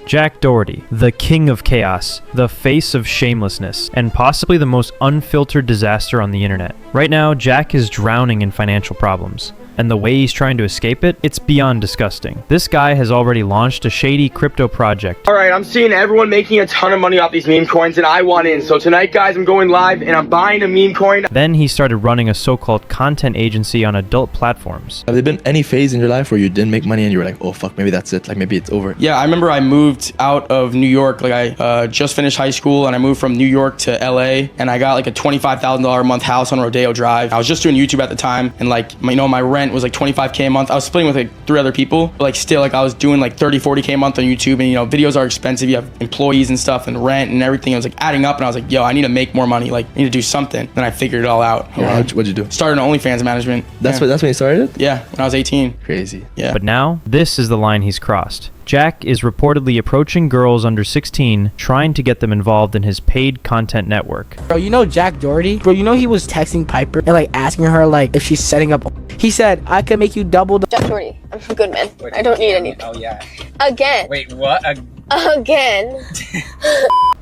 Jack Doherty, the king of chaos, the face of shamelessness, and possibly the most unfiltered disaster on the internet. Right now, Jack is drowning in financial problems. And the way he's trying to escape it, it's beyond disgusting. This guy has already launched a shady crypto project. Alright, I'm seeing everyone making a ton of money off these meme coins and I want in. So tonight, guys, I'm going live and I'm buying a meme coin. Then he started running a so-called content agency on adult platforms. Have there been any phase in your life where you didn't make money and you were like, oh fuck, maybe that's it, like maybe it's over? Yeah, I remember I moved out of New York. Like I just finished high school and I moved from New York to LA and I got like a $25,000 a month house on Rodeo Drive. I was just doing YouTube at the time and like, my rent was like $25K a month. I was splitting with like 3 other people, but like still like I was doing like 30, 40K a month on YouTube, and you know, videos are expensive. You have employees and stuff and rent and everything. It was like adding up and I was like, yo, I need to make more money. Like I need to do something. Then I figured it all out. Yeah. What'd you do? Started an OnlyFans management. That's when you started it? Yeah, when I was 18. Crazy. Yeah. But now, this is the line he's crossed. Jack is reportedly approaching girls under 16, trying to get them involved in his paid content network. Bro, you know Jack Doherty? Bro, you know he was texting Piper and like asking her like if she's setting up. He said, I could make you double the— Jack Doherty, I'm a good man. I don't need anything. Oh yeah. Again. Wait, what? Again.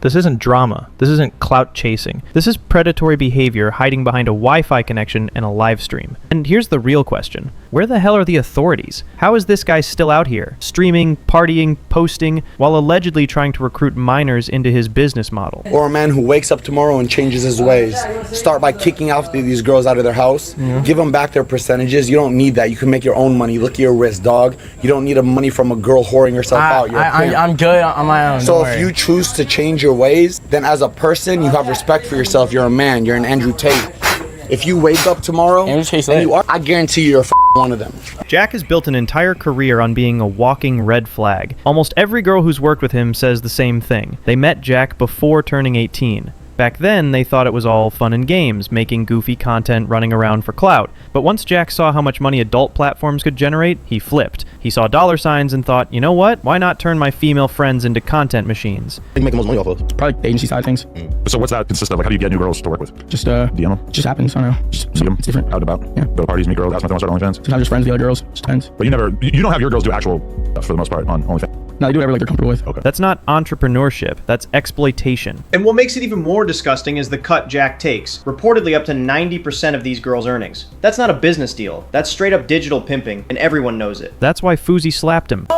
This isn't drama. This isn't clout chasing. This is predatory behavior hiding behind a Wi-Fi connection and a live stream. And here's the real question. Where the hell are the authorities? How is this guy still out here, streaming, partying, posting, while allegedly trying to recruit minors into his business model? Or a man who wakes up tomorrow and changes his ways. Start by kicking out these girls out of their house. Give them back their percentages. You don't need that. You can make your own money. Look at your wrist, dog. You don't need money from a girl whoring herself out. I'm good on my own. So if you choose to change your ways, then as a person, you have respect for yourself. You're a man. You're an Andrew Tate. If you wake up tomorrow and you are, I guarantee you're one of them. Jack has built an entire career on being a walking red flag. Almost every girl who's worked with him says the same thing. They met Jack before turning 18. Back then, they thought it was all fun and games, making goofy content, running around for clout. But once Jack saw how much money adult platforms could generate, he flipped. He saw dollar signs and thought, you know what? Why not turn my female friends into content machines? What do you make the most money off of? Probably the agency side of things. So what's that consist of? Like, how do you get new girls to work with? Just DM them? just happens. I don't know. Just Meet them? it's different. Out and about? Yeah. Go to parties, meet girls, ask them if they want to start OnlyFans? Sometimes just friends with the other girls. Just depends. But you don't have your girls do actual stuff for the most part on OnlyFans? No, they do whatever like they're comfortable with. Okay. That's not entrepreneurship, that's exploitation. And what makes it even more disgusting is the cut Jack takes, reportedly up to 90% of these girls' earnings. That's not a business deal, that's straight up digital pimping, and everyone knows it. That's why Fousey slapped him.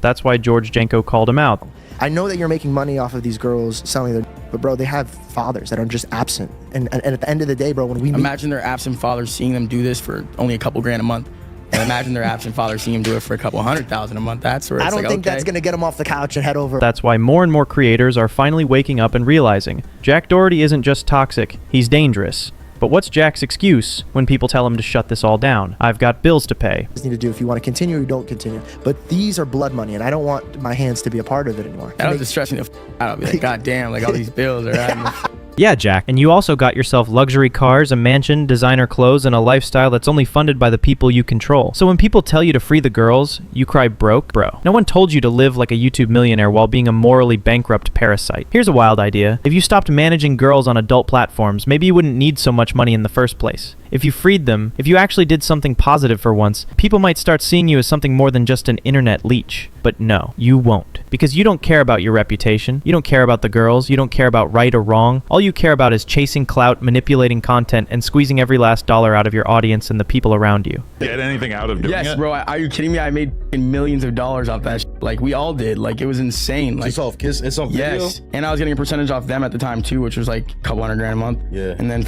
That's why George Janko called him out. I know that you're making money off of these girls selling their, but bro, they have fathers that are just absent. And at the end of the day, bro, when we imagine their absent fathers seeing them do this for only a couple grand a month. And imagine their absent father seeing him do it for a couple $100,000 a month. That's where it's I don't like, think okay. that's gonna get him off the couch and head over. That's why more and more creators are finally waking up and realizing Jack Doherty isn't just toxic, he's dangerous. But what's Jack's excuse when people tell him to shut this all down? I've got bills to pay. Need to do if you want to continue or you don't continue. But these are blood money, and I don't want my hands to be a part of it anymore. That was just stressing the out. I'll be like, God damn, like all these bills are out. Yeah, Jack, and you also got yourself luxury cars, a mansion, designer clothes, and a lifestyle that's only funded by the people you control. So when people tell you to free the girls, you cry broke? Bro, no one told you to live like a YouTube millionaire while being a morally bankrupt parasite. Here's a wild idea. If you stopped managing girls on adult platforms, maybe you wouldn't need so much money in the first place. If you freed them, if you actually did something positive for once, people might start seeing you as something more than just an internet leech. But no, you won't. Because you don't care about your reputation, you don't care about the girls, you don't care about right or wrong. All you care about is chasing clout, manipulating content, and squeezing every last dollar out of your audience and the people around you. Get anything out of doing it? Yes, bro. Are you kidding me? I made millions of dollars off that shit. Like, we all did. Like, it was insane. Like, it's off video? Yes. And I was getting a percentage off them at the time, too, which was like a couple $100 grand a month. Yeah. And then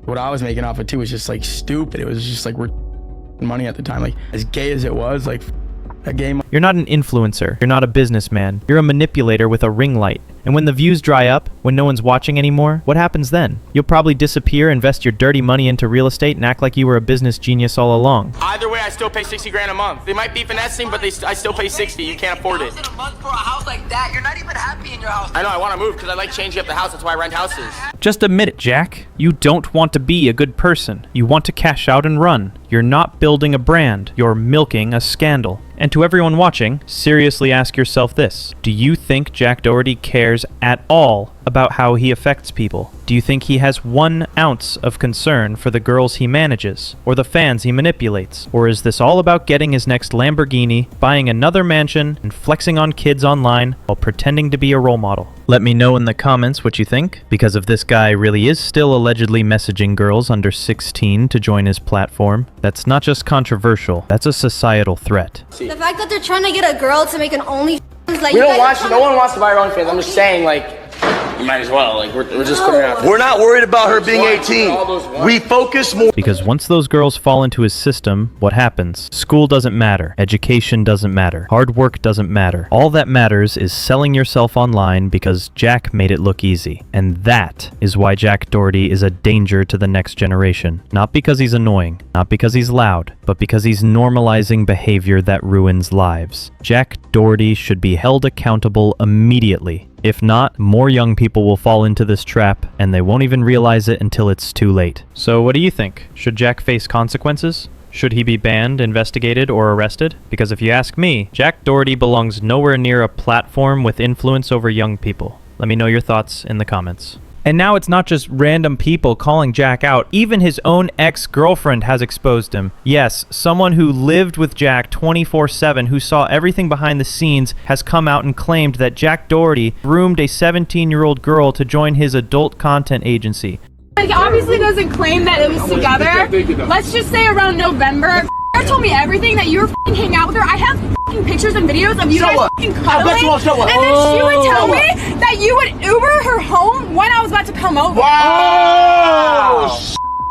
what I was making off it, too, was just, like, stupid. It was just, like, we're money at the time. Like, as gay as it was, like, a game. You're not an influencer. You're not a businessman. You're a manipulator with a ring light. And when the views dry up, when no one's watching anymore, what happens then? You'll probably disappear, invest your dirty money into real estate, and act like you were a business genius all along. Either way, I still pay 60 grand a month. They might be finessing, but I still pay 60. You can't afford it. A month for a house like that, you're not even happy in your house. I know, I want to move because I like changing up the house. That's why I rent houses. Just admit it, Jack. You don't want to be a good person. You want to cash out and run. You're not building a brand. You're milking a scandal. And to everyone watching, seriously ask yourself this. Do you think Jack Doherty cares at all about how he affects people? Do you think he has 1 ounce of concern for the girls he manages, or the fans he manipulates? Or is this all about getting his next Lamborghini, buying another mansion, and flexing on kids online while pretending to be a role model? Let me know in the comments what you think, because if this guy really is still allegedly messaging girls under 16 to join his platform, that's not just controversial, that's a societal threat. The fact that they're trying to get a girl to make an OnlyFans, like, We don't want you. No one wants to buy your OnlyFans. I'm just saying, like, you might as well. Like, we're just putting it out there. We're not worried about her being 18. We focus more. Because once those girls fall into his system, what happens? School doesn't matter. Education doesn't matter. Hard work doesn't matter. All that matters is selling yourself online because Jack made it look easy. And that is why Jack Doherty is a danger to the next generation. Not because he's annoying, not because he's loud, but because he's normalizing behavior that ruins lives. Jack Doherty should be held accountable immediately. If not, more young people will fall into this trap, and they won't even realize it until it's too late. So what do you think? Should Jack face consequences? Should he be banned, investigated, or arrested? Because if you ask me, Jack Doherty belongs nowhere near a platform with influence over young people. Let me know your thoughts in the comments. And now it's not just random people calling Jack out. Even his own ex-girlfriend has exposed him. Yes, someone who lived with Jack 24/7, who saw everything behind the scenes, has come out and claimed that Jack Doherty groomed a 17-year-old girl to join his adult content agency. He obviously doesn't claim that it was together. Let's just say around November. She told me everything, that you were f***ing hanging out with her. I have f***ing pictures and videos of you guys f***ing cuddling. And then she would tell me that you would Uber her home when I was about to come over. Wow!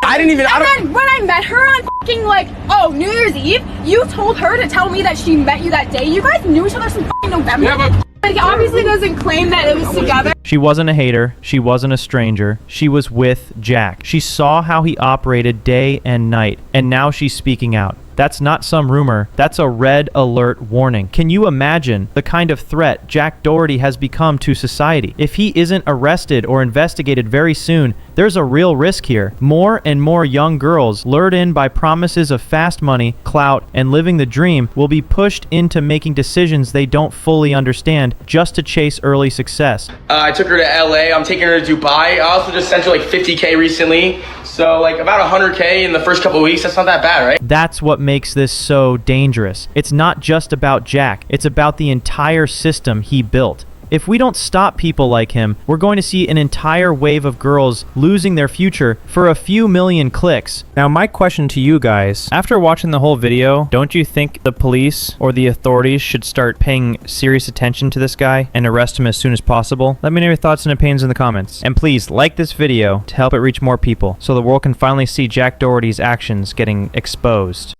I didn't even. And then when I met her on f***ing New Year's Eve, you told her to tell me that she met you that day. You guys knew each other since f***ing November. Yeah, but he obviously doesn't claim that it was together. She wasn't a hater. She wasn't a stranger. She was with Jack. She saw how he operated day and night, and now she's speaking out. That's not some rumor. That's a red alert warning. Can you imagine the kind of threat Jack Doherty has become to society? If he isn't arrested or investigated very soon, there's a real risk here. More and more young girls, lured in by promises of fast money, clout, and living the dream, will be pushed into making decisions they don't fully understand just to chase early success. I took her to LA. I'm taking her to Dubai. I also just sent her like 50K recently. So like about 100K in the first couple of weeks. That's not that bad, right? That's what makes this so dangerous. It's not just about Jack. It's about the entire system he built. If we don't stop people like him, we're going to see an entire wave of girls losing their future for a few million clicks. Now, my question to you guys, after watching the whole video, don't you think the police or the authorities should start paying serious attention to this guy and arrest him as soon as possible? Let me know your thoughts and opinions in the comments. And please like this video to help it reach more people so the world can finally see Jack Doherty's actions getting exposed.